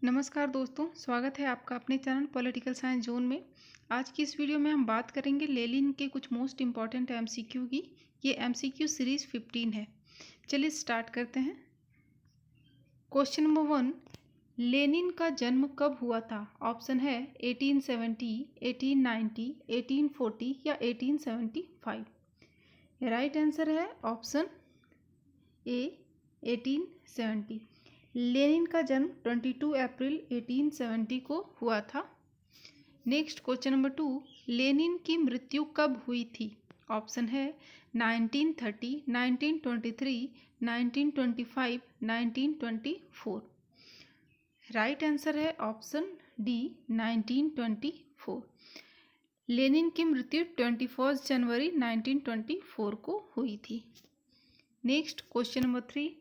नमस्कार दोस्तों, स्वागत है आपका अपने चैनल पॉलिटिकल साइंस जोन में। आज की इस वीडियो में हम बात करेंगे लेनिन के कुछ मोस्ट इम्पॉर्टेंट एमसीक्यू की। ये एमसीक्यू सीरीज 15 है। चलिए स्टार्ट करते हैं। क्वेश्चन नंबर 1, लेनिन का जन्म कब हुआ था? ऑप्शन है 1870, 1890, 1840 या 1875। राइट आंसर है ऑप्शन ए 1870। लेनिन का जन्म 22 अप्रैल 1870 को हुआ था। नेक्स्ट क्वेश्चन नंबर 2, लेनिन की मृत्यु कब हुई थी? ऑप्शन है 1930, 1923, 1925, 1924। राइट आंसर है ऑप्शन डी 1924। लेनिन की मृत्यु 21 जनवरी 1924 को हुई थी। नेक्स्ट क्वेश्चन नंबर 3,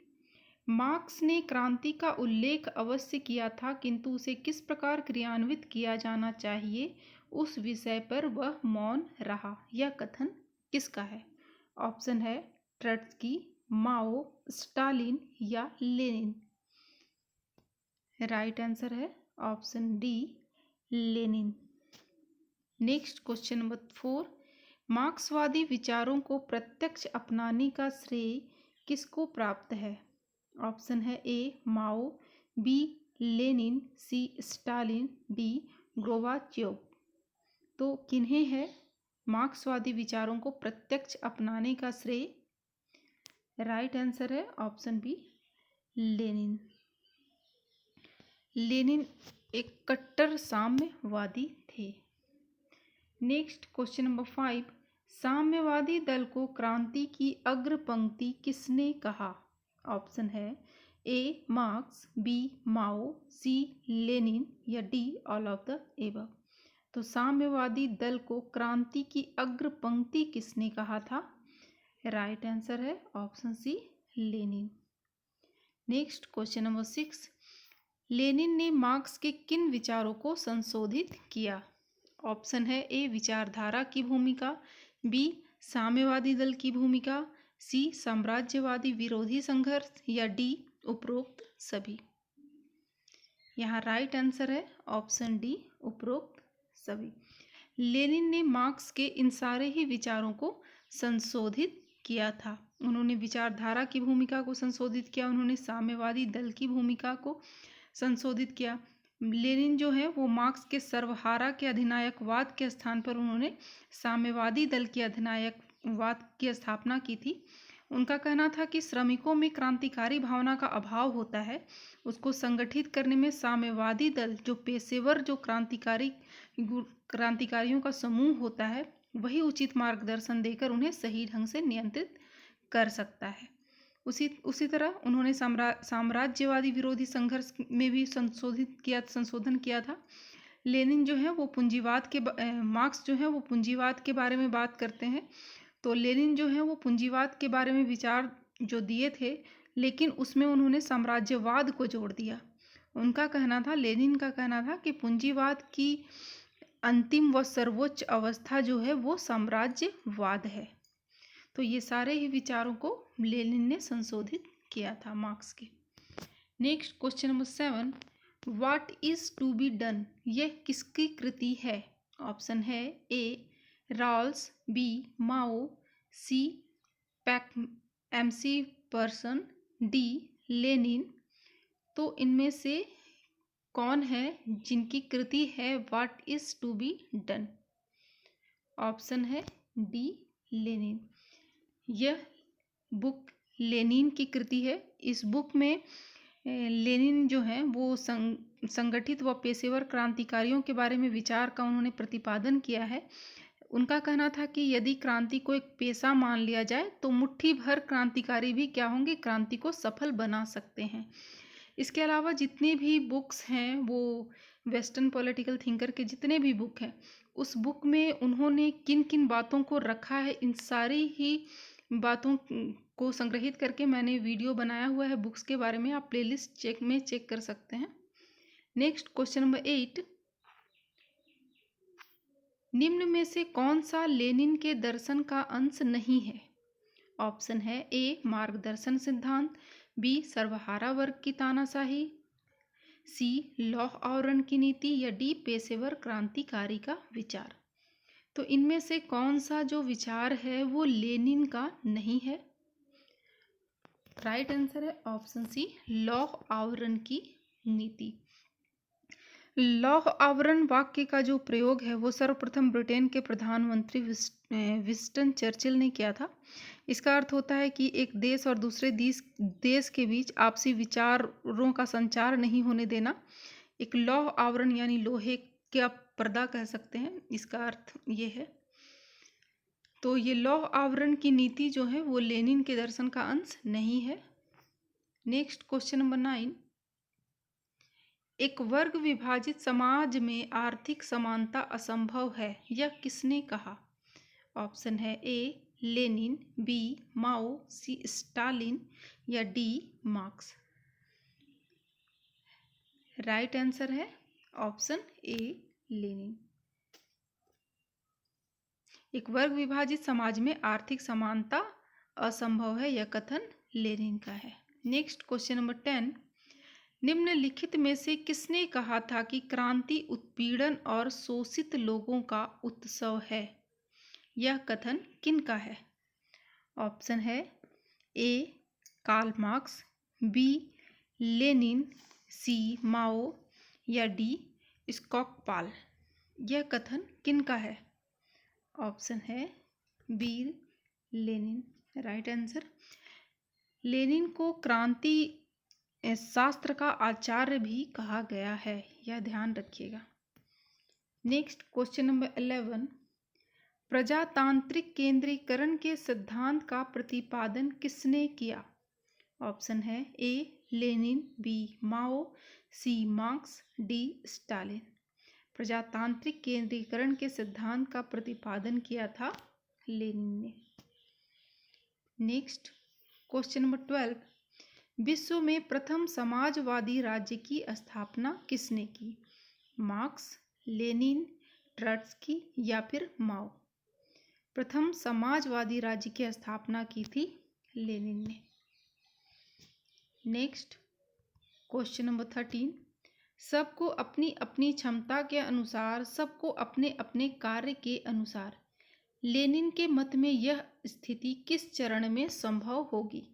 मार्क्स ने क्रांति का उल्लेख अवश्य किया था किंतु उसे किस प्रकार क्रियान्वित किया जाना चाहिए उस विषय पर वह मौन रहा। यह कथन किसका है? ऑप्शन है ट्रॉट्स्की, माओ, स्टालिन या लेनिन। राइट आंसर है option D Lenin. Next question number 4, मार्क्सवादी विचारों को प्रत्यक्ष अपनाने का श्रेय किसको प्राप्त है? ऑप्शन है ए माओ, बी लेनिन, सी स्टालिन, डी गोर्बाचेव। तो किन्हें है मार्क्सवादी विचारों को प्रत्यक्ष अपनाने का श्रेय? राइट आंसर है ऑप्शन बी लेनिन। लेनिन एक कट्टर साम्यवादी थे। नेक्स्ट क्वेश्चन नंबर 5, साम्यवादी दल को क्रांति की अग्रपंक्ति किसने कहा? ऑप्शन है ए मार्क्स, बी माओ, सी लेनिन या D all of the above. तो साम्यवादी दल को क्रांति की अग्रपंक्ति किसने कहा था? राइट आंसर है option C Lenin. Next question number 6, Lenin ने मार्क्स के किन विचारों को संशोधित किया? ऑप्शन है ए विचारधारा की भूमिका, बी साम्यवादी दल की भूमिका, सी साम्राज्यवादी विरोधी संघर्ष या डी उपरोक्त सभी। यहाँ राइट आंसर है ऑप्शन डी उपरोक्त सभी। लेनिन ने मार्क्स के इन सारे ही विचारों को संशोधित किया था। उन्होंने विचारधारा की भूमिका को संशोधित किया, उन्होंने साम्यवादी दल की भूमिका को संशोधित किया। लेनिन जो है वो मार्क्स के सर्वहारा के अधिनायकवाद के स्थान पर उन्होंने साम्यवादी दल के अधिनायकवाद की स्थापना की थी। उनका कहना था कि श्रमिकों में क्रांतिकारी भावना का अभाव होता है, उसको संगठित करने में साम्यवादी दल जो पेशेवर जो क्रांतिकारियों का समूह होता है वही उचित मार्गदर्शन देकर उन्हें सही ढंग से नियंत्रित कर सकता है। उसी तरह उन्होंने साम्राज्यवादी विरोधी संघर्ष में भी संशोधन किया था। लेनिन जो है वो पूंजीवाद के मार्क्स जो है वो पूंजीवाद के बारे में बात करते हैं। तो लेनिन जो है वो पूंजीवाद के बारे में विचार जो दिए थे लेकिन उसमें उन्होंने साम्राज्यवाद को जोड़ दिया। उनका कहना था, लेनिन का कहना था कि पूंजीवाद की अंतिम व सर्वोच्च अवस्था जो है वो साम्राज्यवाद है। तो ये सारे ही विचारों को लेनिन ने संशोधित किया था मार्क्स के। Next question number 7, what is to be done यह किसकी कृति है? ऑप्शन है A Rawls, B Mao, C Macpherson, D Lenin. तो इनमें से कौन है जिनकी कृति है what is to be done? Option है डी लेनिन। यह बुक लेनिन की कृति है। इस बुक में लेनिन जो है वो संगठित व पेशेवर क्रांतिकारियों के बारे में विचार का उन्होंने प्रतिपादन किया है। उनका कहना था कि यदि क्रांति को एक पेशा मान लिया जाए तो मुट्ठी भर क्रांतिकारी भी क्या होंगे, क्रांति को सफल बना सकते हैं। इसके अलावा जितनी भी बुक्स हैं वो वेस्टर्न पॉलिटिकल थिंकर के जितने भी बुक हैं उस बुक में उन्होंने किन किन बातों को रखा है, इन सारी ही बातों को संग्रहित करके मैंने वीडियो बनाया हुआ है बुक्स के बारे में। आप प्लेलिस्ट चेक कर सकते हैं। नेक्स्ट क्वेश्चन नंबर 8, निम्न में से कौन सा लेनिन के दर्शन का अंश नहीं है? ऑप्शन है ए मार्गदर्शन सिद्धांत, बी सर्वहारा वर्ग की तानाशाही, सी लौह आवरण की नीति या डी पेशेवर क्रांतिकारी का विचार। तो इनमें से कौन सा जो विचार है वो लेनिन का नहीं है? राइट आंसर है ऑप्शन सी लौह आवरण की नीति। लौह आवरण वाक्य का जो प्रयोग है वो सर्वप्रथम ब्रिटेन के प्रधानमंत्री विंस्टन चर्चिल ने किया था। इसका अर्थ होता है कि एक देश और दूसरे देश के बीच आपसी विचारों का संचार नहीं होने देना। एक लौह आवरण यानी लोहे का पर्दा कह सकते हैं, इसका अर्थ ये है। तो ये लौह आवरण की नीति जो है वो लेनिन के दर्शन का अंश नहीं है। नेक्स्ट क्वेश्चन नंबर 9, एक वर्ग विभाजित समाज में आर्थिक समानता असंभव है, यह किसने कहा? ऑप्शन है A Lenin, B Mao, C Stalin या डी मार्क्स। राइट आंसर है ऑप्शन ए लेनिन। एक वर्ग विभाजित समाज में आर्थिक समानता असंभव है, यह कथन लेनिन का है। नेक्स्ट क्वेश्चन नंबर 10, निम्नलिखित में से किसने कहा था कि क्रांति उत्पीड़न और शोषित लोगों का उत्सव है? यह कथन किन का है? ऑप्शन है A Karl Marx, B Lenin, सी माओ या डी स्कॉकपाल। यह कथन किन का है? ऑप्शन है B Lenin. Right answer. Lenin को क्रांति शास्त्र का आचार्य भी कहा गया है, यह ध्यान रखिएगा। नेक्स्ट क्वेश्चन नंबर 11, प्रजातांत्रिक केंद्रीकरण के सिद्धांत का प्रतिपादन किसने किया? ऑप्शन है A Lenin, B Mao, C Marx, D Stalin. प्रजातांत्रिक केंद्रीकरण के सिद्धांत का प्रतिपादन किया था लेनिन ने। नेक्स्ट क्वेश्चन नंबर 12, विश्व में प्रथम समाजवादी राज्य की स्थापना किसने की? मार्क्स, लेनिन, ट्रॉट्स्की या फिर माओ। प्रथम समाजवादी राज्य की स्थापना की थी लेनिन ने। नेक्स्ट क्वेश्चन नंबर 13, सबको अपनी अपनी क्षमता के अनुसार, सबको अपने अपने कार्य के अनुसार, लेनिन के मत में यह स्थिति किस चरण में संभव होगी?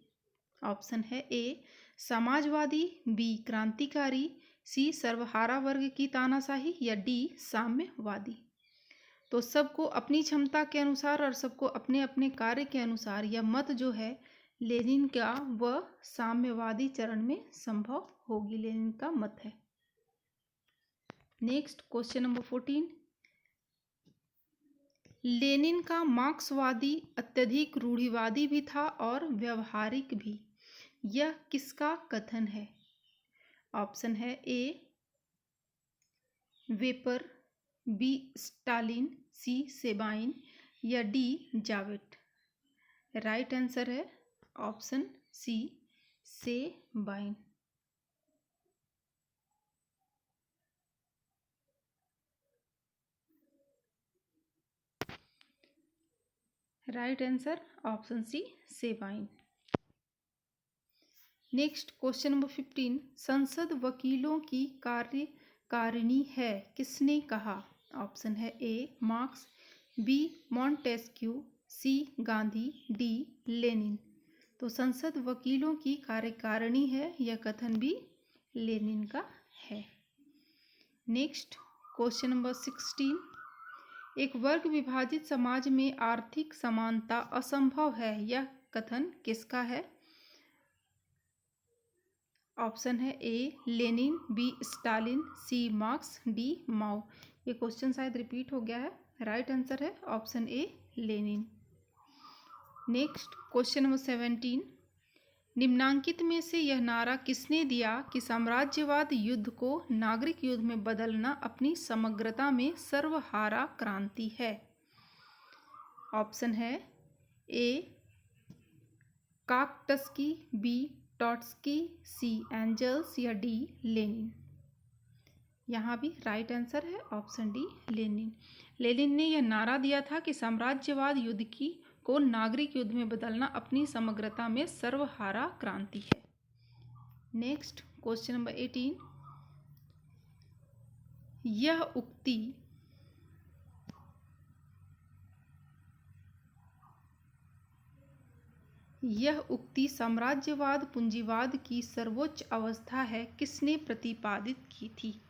ऑप्शन है ए समाजवादी, बी क्रांतिकारी, सी सर्वहारा वर्ग की तानाशाही या डी साम्यवादी। तो सबको अपनी क्षमता के अनुसार और सबको अपने अपने कार्य के अनुसार, यह मत जो है लेनिन का वह साम्यवादी चरण में संभव होगी, लेनिन का मत है। नेक्स्ट क्वेश्चन नंबर 14, लेनिन का मार्क्सवादी अत्यधिक रूढ़िवादी भी था और व्यवहारिक भी, यह किसका कथन है? ऑप्शन है A Wayper, B Stalin, C Sabine या डी जावेट। राइट आंसर है option C Sabine. Right answer option C Sabine. Next question number 15, संसद वकीलों की कार्यकारिणी है, किसने कहा? ऑप्शन है ए मार्क्स, बी मॉन्टेस्क्यू, सी गांधी, डी लेनिन। तो संसद वकीलों की कार्यकारिणी है, यह कथन भी लेनिन का है। नेक्स्ट क्वेश्चन नंबर 16, एक वर्ग विभाजित समाज में आर्थिक समानता असंभव है, यह कथन किसका है? ऑप्शन है A Lenin, B Stalin, C Marx, D Mao. ये क्वेश्चन शायद रिपीट हो गया है। राइट आंसर है option A Lenin. Next question number 17, निम्नांकित में से यह नारा किसने दिया कि साम्राज्यवाद युद्ध को नागरिक युद्ध में बदलना अपनी समग्रता में सर्वहारा क्रांति है? ऑप्शन है ए काकटस्की, बी ट्रॉट्स्की, सी एंजल्स या डी लेनिन। यहाँ भी राइट आंसर है ऑप्शन डी लेनिन। लेनिन ने यह नारा दिया था कि साम्राज्यवाद युद्ध को नागरिक युद्ध में बदलना अपनी समग्रता में सर्वहारा क्रांति है। नेक्स्ट क्वेश्चन नंबर 18, यह उक्ति साम्राज्यवाद पूंजीवाद की सर्वोच्च अवस्था है किसने प्रतिपादित की थी?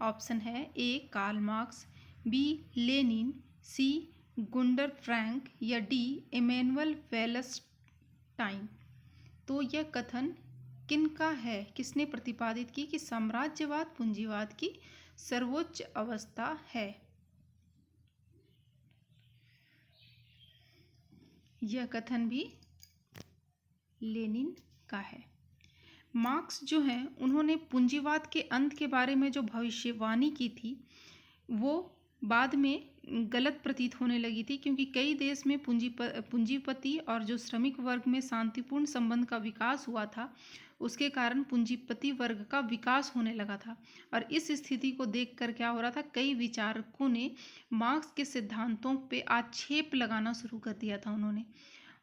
ऑप्शन है A Karl Marx, B Lenin, C Gunter Frank या डी इमैनुअल वेल्सटाइन। तो यह कथन किनका है, किसने प्रतिपादित की कि साम्राज्यवाद पूंजीवाद की सर्वोच्च अवस्था है? यह कथन भी लेनिन का है। मार्क्स जो हैं उन्होंने पूंजीवाद के अंत के बारे में जो भविष्यवाणी की थी वो बाद में गलत प्रतीत होने लगी थी, क्योंकि कई देश में पूंजीपति और जो श्रमिक वर्ग में शांतिपूर्ण संबंध का विकास हुआ था, उसके कारण पूंजीपति वर्ग का विकास होने लगा था। और इस स्थिति को देखकर क्या हो रहा था, कई विचारकों ने मार्क्स के सिद्धांतों पे आक्षेप लगाना शुरू कर दिया था उन्होंने।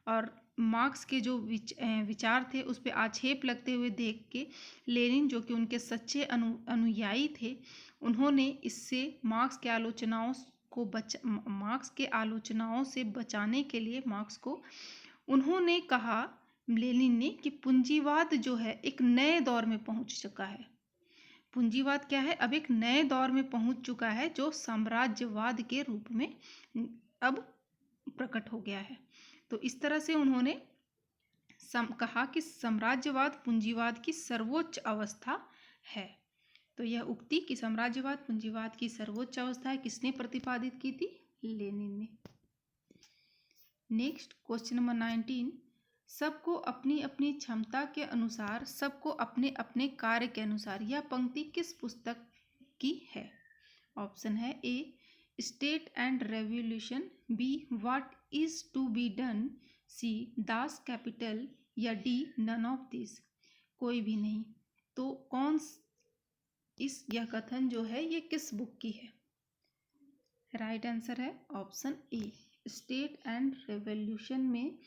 और मार्क्स के जो विचार थे उस पर आक्षेप लगते हुए देख के लेनिन, जो कि उनके सच्चे अनुयायी थे, उन्होंने इससे मार्क्स के आलोचनाओं से बचाने के लिए मार्क्स को उन्होंने कहा, लेनिन ने, कि पूंजीवाद जो है एक नए दौर में पहुंच चुका है। पूंजीवाद क्या है, अब एक नए दौर में पहुंच चुका है जो साम्राज्यवाद के रूप में अब प्रकट हो गया है। तो इस तरह से उन्होंने कहा कि साम्राज्यवाद पूंजीवाद की सर्वोच्च अवस्था है। तो यह उक्ति कि साम्राज्यवाद पूंजीवाद की सर्वोच्च अवस्था है किसने प्रतिपादित की थी? लेनिन ने। नेक्स्ट क्वेश्चन नंबर 19, सबको अपनी अपनी क्षमता के अनुसार, सबको अपने अपने कार्य के अनुसार, यह पंक्ति किस पुस्तक की है? ऑप्शन है A state and revolution, B what is to be done, C Das Kapital या डी नन ऑफ दिस। कोई भी नहीं। तो यह कथन जो है ये किस बुक की है? राइट आंसर है option A state and revolution में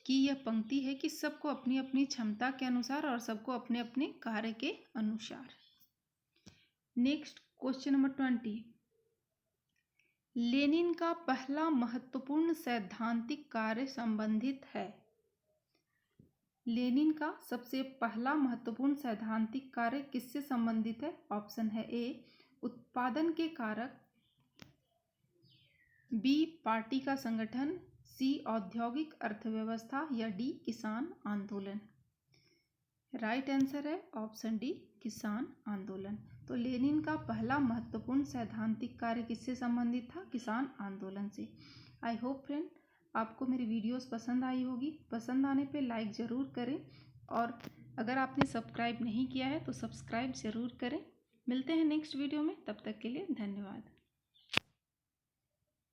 की यह पंक्ति है कि सबको अपनी अपनी क्षमता के अनुसार और सबको अपने अपने कार्य के अनुसार। नेक्स्ट क्वेश्चन नंबर 20, लेनिन का पहला महत्वपूर्ण सैद्धांतिक कार्य संबंधित है। लेनिन का सबसे पहला महत्वपूर्ण सैद्धांतिक कार्य किससे संबंधित है? ऑप्शन है ए उत्पादन के कारक, बी पार्टी का संगठन, सी औद्योगिक अर्थव्यवस्था या डी किसान आंदोलन। राइट आंसर है ऑप्शन डी किसान आंदोलन। तो लेनिन का पहला महत्वपूर्ण सैद्धांतिक कार्य किससे संबंधित था? किसान आंदोलन से। आई होप फ्रेंड आपको मेरी वीडियोस पसंद आई होगी। पसंद आने पे लाइक ज़रूर करें और अगर आपने सब्सक्राइब नहीं किया है तो सब्सक्राइब ज़रूर करें। मिलते हैं नेक्स्ट वीडियो में, तब तक के लिए धन्यवाद।